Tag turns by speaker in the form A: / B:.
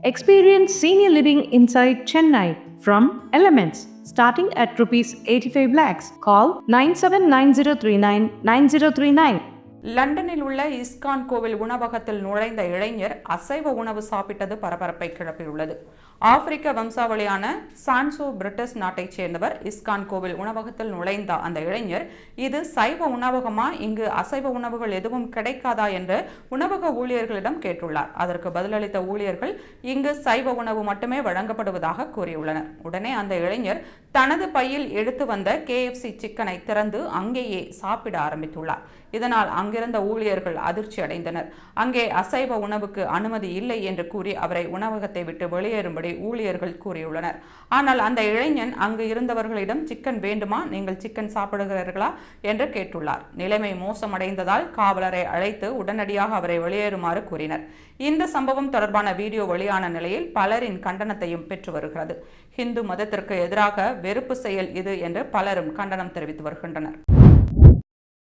A: Experience senior living inside Chennai from Elements starting at rupees 85 lakhs. Call 9790399039.
B: லண்டனில் உள்ள ISKCON கோவில் உணவகத்தில் நுழைந்த இளைஞர் அசைவ உணவு சாப்பிட்டது பரபரப்பை கிளப்பியுள்ளது. ஆப்பிரிக்க வம்சாவளியான சான்சோ பிரிட்டிஷ் நாட்டைச் சேர்ந்தவர். இஸ்கான் கோவில் உணவகத்தில் நுழைந்த அந்த இளைஞர், இது சைவ உணவகமா, இங்கு அசைவ உணவுகள் எதுவும் கிடைக்காதா என்று உணவக ஊழியர்களிடம் கேட்டுள்ளார். அதற்கு பதிலளித்த ஊழியர்கள், இங்கு சைவ உணவு மட்டுமே வழங்கப்படுவதாக கூறியுள்ளனர். உடனே அந்த இளைஞர் தனது பையில் எடுத்து வந்த KFC சிக்கனை திறந்து அங்கேயே சாப்பிட ஆரம்பித்துள்ளார். இதனால் அங்கிருந்த ஊழியர்கள் அதிர்ச்சி அடைந்தனர். அங்கே அசைவ உணவுக்கு அனுமதி இல்லை என்று கூறி அவரை உணவகத்தை விட்டு வெளியேறும்படி ஊழியர்கள் கூறியுள்ளனர். ஆனால் அந்த இளைஞன் அங்கு இருந்தவர்களிடம், சிக்கன் வேண்டுமா, நீங்கள் சிக்கன் சாப்பிடுகிறீர்களா என்று கேட்டுள்ளார். நிலைமை மோசமடைந்ததால் காவலரை அழைத்து உடனடியாக அவரை வெளியேறுமாறு கூறினர். இந்த சம்பவம் தொடர்பான வீடியோ வெளியான நிலையில் பலரின் கண்டனத்தையும் பெற்று வருகிறது. ஹிந்து மதத்திற்கு எதிராக வெறுப்பு செயல் இது என்று பலரும் கண்டனம் தெரிவித்து வருகின்றனர்.